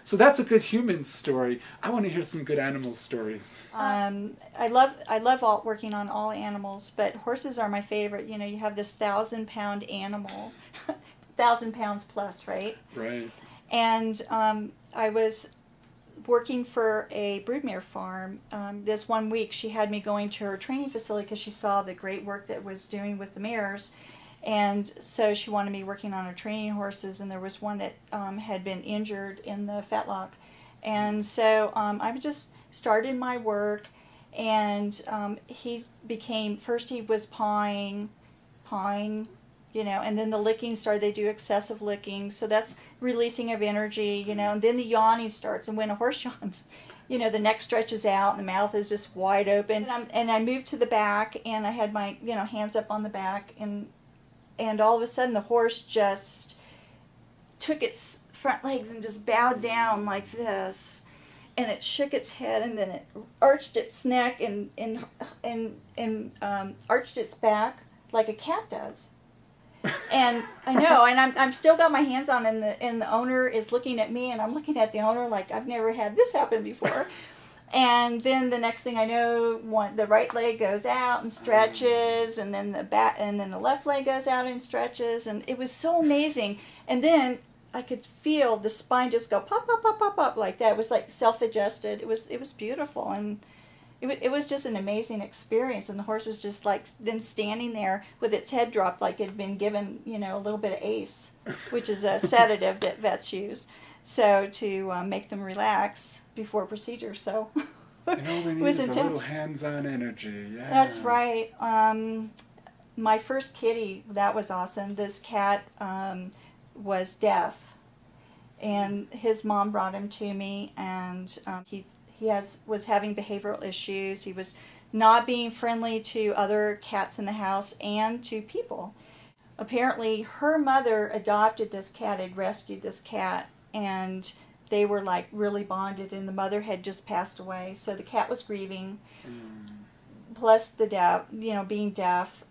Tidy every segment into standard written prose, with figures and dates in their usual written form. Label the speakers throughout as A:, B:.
A: So that's a good human story. I want to hear some good animal stories.
B: I love working on all animals, but horses are my favorite. You know, you have this 1,000-pound animal, 1,000 pounds plus, right?
A: Right.
B: And I was working for a broodmare farm. This one week, she had me going to her training facility because she saw the great work that was doing with the mares. And so she wanted me working on her training horses, and there was one that had been injured in the fetlock. And so I just started my work, and he became, first he was pawing, you know, and then the licking started. They do excessive licking, so that's releasing of energy, you know, and then the yawning starts. And when a horse yawns, you know, the neck stretches out and the mouth is just wide open. And I moved to the back, and I had my, you know, hands up on the back, and all of a sudden the horse just took its front legs and just bowed down like this, and it shook its head, and then it arched its neck and arched its back like a cat does. And I know, and I'm still got my hands on, and the owner is looking at me, and I'm looking at the owner like I've never had this happen before. And then the next thing I know, the right leg goes out and stretches, and then the left leg goes out and stretches, and it was so amazing. And then I could feel the spine just go pop, pop, pop, pop, pop like that. It was like self-adjusted. It was beautiful, and it was just an amazing experience. And the horse was just like then standing there with its head dropped like it had been given, you know, a little bit of ACE, which is a sedative that vets use, so to make them relax before procedure. So
A: And all we
B: it
A: need
B: was
A: is a little
B: intense.
A: hands-on energy. Yeah.
B: That's right. My first kitty, that was awesome. This cat was deaf, and his mom brought him to me, and he was having behavioral issues. He was not being friendly to other cats in the house and to people. Apparently, her mother adopted this cat, had rescued this cat, and they were like really bonded, and the mother had just passed away. So the cat was grieving, plus the being deaf.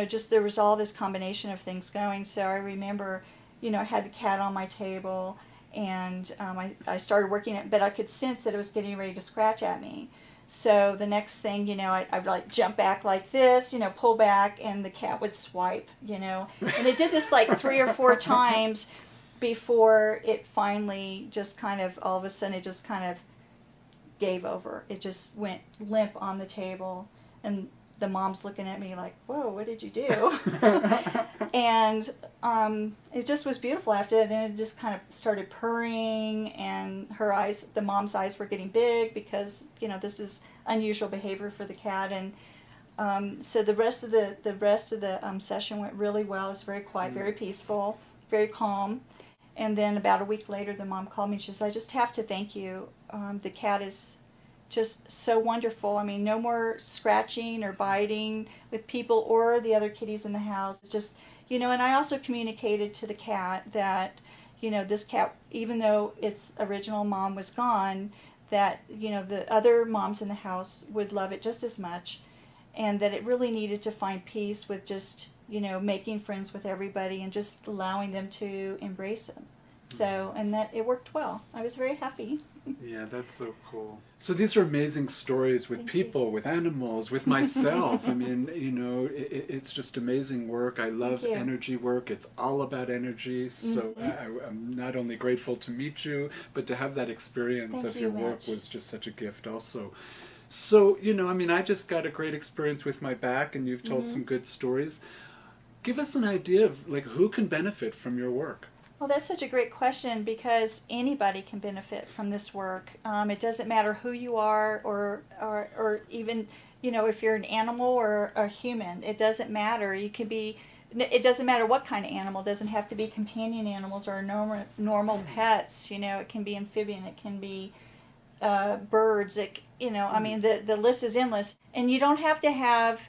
B: Just there was all this combination of things going. So I remember, I had the cat on my table, and I started working it, but I could sense that it was getting ready to scratch at me. So the next thing, I'd like jump back like this, pull back, and the cat would swipe, and it did this like 3 or 4 times before it finally just kind of, all of a sudden, it just kind of gave over. It just went limp on the table, and the mom's looking at me like, whoa, what did you do? And it just was beautiful after that. Then it just kind of started purring, and the mom's eyes were getting big because, this is unusual behavior for the cat. And so the rest of the session went really well. It was very quiet, very peaceful, very calm. And then about a week later, the mom called me and she said, I just have to thank you. The cat is just so wonderful. I mean, no more scratching or biting with people or the other kitties in the house. Just, and I also communicated to the cat that, this cat, even though its original mom was gone, that, the other moms in the house would love it just as much, and that it really needed to find peace with just, making friends with everybody and just allowing them to embrace them. So, and that it worked well. I was very happy.
A: Yeah, that's so cool. So these are amazing stories with people, with animals, with myself. I mean, it's just amazing work. I love energy work. It's all about energy. So I'm not only grateful to meet you, but to have that experience of your work was just such a gift also. So, I just got a great experience with my back, and you've told some good stories. Give us an idea of, who can benefit from your work?
B: Well, that's such a great question, because anybody can benefit from this work. It doesn't matter who you are, or even, if you're an animal or a human. It doesn't matter. It doesn't matter what kind of animal. It doesn't have to be companion animals or normal pets. It can be amphibian. It can be birds. The list is endless. And you don't have to have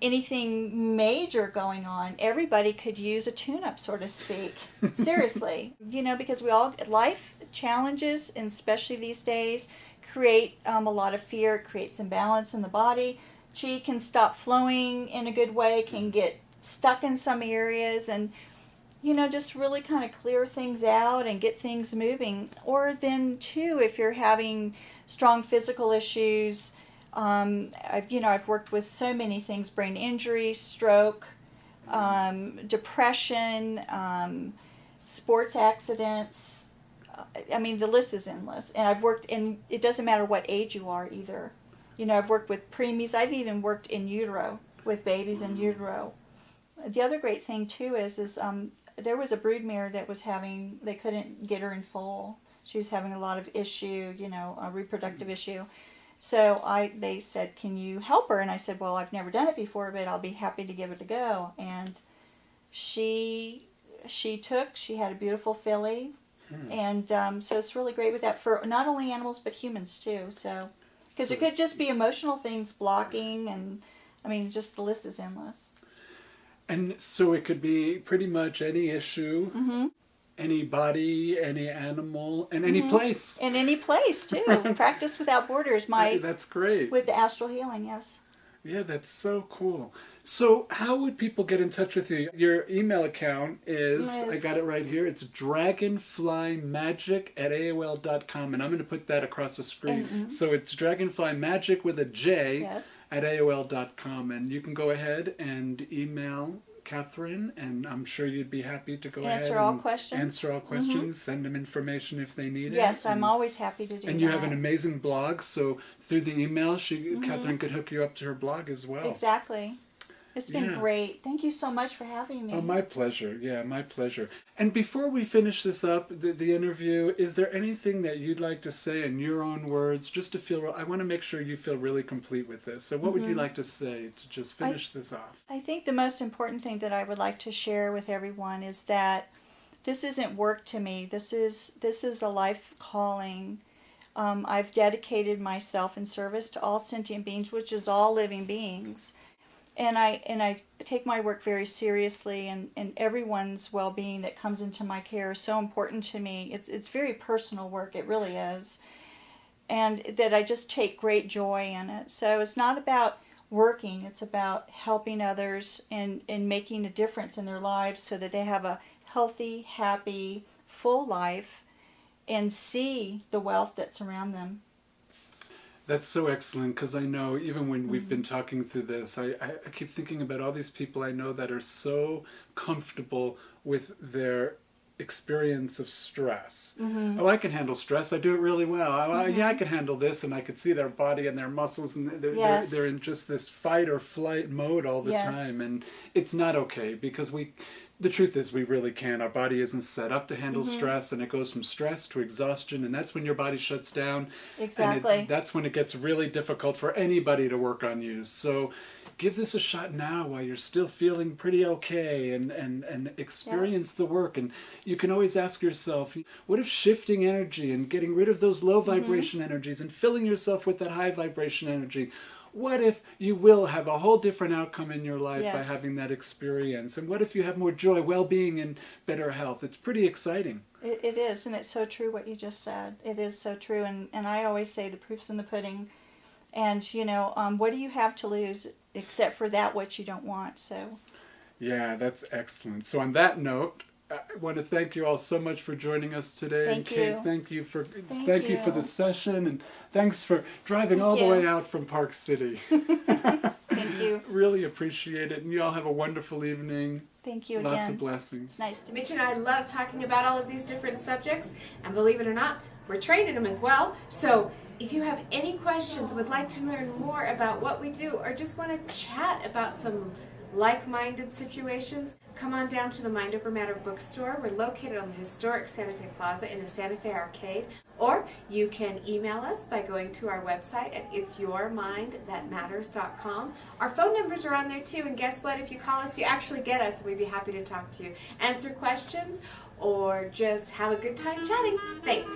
B: anything major going on. Everybody could use a tune-up, so to speak. Seriously. Because life challenges, and especially these days, create a lot of fear. It creates imbalance in the body. Chi can stop flowing in a good way, can get stuck in some areas, and just really kind of clear things out and get things moving. Or then too, if you're having strong physical issues, I've worked with so many things: brain injury, stroke, depression, sports accidents. I mean, the list is endless. And I've worked in, it doesn't matter what age you are either. I've worked with preemies. I've even worked in utero, with babies in utero. The other great thing too is there was a broodmare that was they couldn't get her in foal. She was having a lot of issue, a reproductive issue. So they said, can you help her? And I said, well, I've never done it before, but I'll be happy to give it a go. And she had a beautiful filly. And so it's really great with that for not only animals, but humans too. So, because it could just be emotional things blocking, and I mean, just the list is endless.
A: And so it could be pretty much any issue, any body, any animal, and any place.
B: In any place too. Practice Without Borders.
A: That's great.
B: With the astral healing, yes.
A: Yeah, that's so cool. So how would people get in touch with you? Your email account is, I got it right here, it's dragonflymajic@aol.com, and I'm going to put that across the screen. So it's dragonflymajic with a J at AOL.com, and you can go ahead and email Katherine, and I'm sure you'd be happy to go ahead
B: and answer all questions,
A: send them information if they need it.
B: Yes, I'm always happy to do that.
A: And you have an amazing blog, so through the email, Katherine could hook you up to her blog as well.
B: Exactly. It's been great. Thank you so much for having me.
A: Oh, my pleasure. Yeah, my pleasure. And before we finish this up, the interview, is there anything that you'd like to say in your own words, just to feel, I want to make sure you feel really complete with this. So what would you like to say to just finish this off?
B: I think the most important thing that I would like to share with everyone is that this isn't work to me. This is a life calling. I've dedicated myself in service to all sentient beings, which is all living beings. And I take my work very seriously, and everyone's well-being that comes into my care is so important to me. It's very personal work, it really is. And that I just take great joy in it. So it's not about working, it's about helping others and making a difference in their lives so that they have a healthy, happy, full life and see the wealth that's around them.
A: That's so excellent, because I know even when we've been talking through this, I keep thinking about all these people I know that are so comfortable with their experience of stress. Oh, I can handle stress. I do it really well. Yeah, I can handle this, and I could see their body and their muscles, and they're in just this fight or flight mode all the time, and it's not okay, because the truth is we really can't. Our body isn't set up to handle stress, and it goes from stress to exhaustion, and that's when your body shuts down.
B: Exactly.
A: And that's when it gets really difficult for anybody to work on you. So give this a shot now while you're still feeling pretty okay, and experience the work. And you can always ask yourself, what if shifting energy and getting rid of those low vibration energies and filling yourself with that high vibration energy, what if you will have a whole different outcome in your life by having that experience? And what if you have more joy, well-being, and better health? It's pretty exciting.
B: It is, and it's so true what you just said. It is so true, and I always say the proof's in the pudding. And, what do you have to lose except for that which you don't want? So. Yeah,
A: that's excellent. So on that note, I want to thank you all so much for joining us today.
B: Thank
A: and Kate,
B: you.
A: thank you for the session, and thanks for driving all the way out from Park City.
B: Thank you.
A: Really appreciate it, and you all have a wonderful evening.
B: Thank you
A: Lots
B: again.
A: of blessings.
B: It's nice to meet
C: Mitch and I love talking about all of these different subjects, and believe it or not, we're trained in them as well. So if you have any questions, would like to learn more about what we do, or just want to chat about some like-minded situations, come on down to the Mind Over Matter bookstore. We're located on the historic Santa Fe Plaza in the Santa Fe Arcade. Or you can email us by going to our website at itsyourmindthatmatters.com. Our phone numbers are on there too, and guess what? If you call us, you actually get us, and we'd be happy to talk to you, answer questions, or just have a good time chatting. Thanks.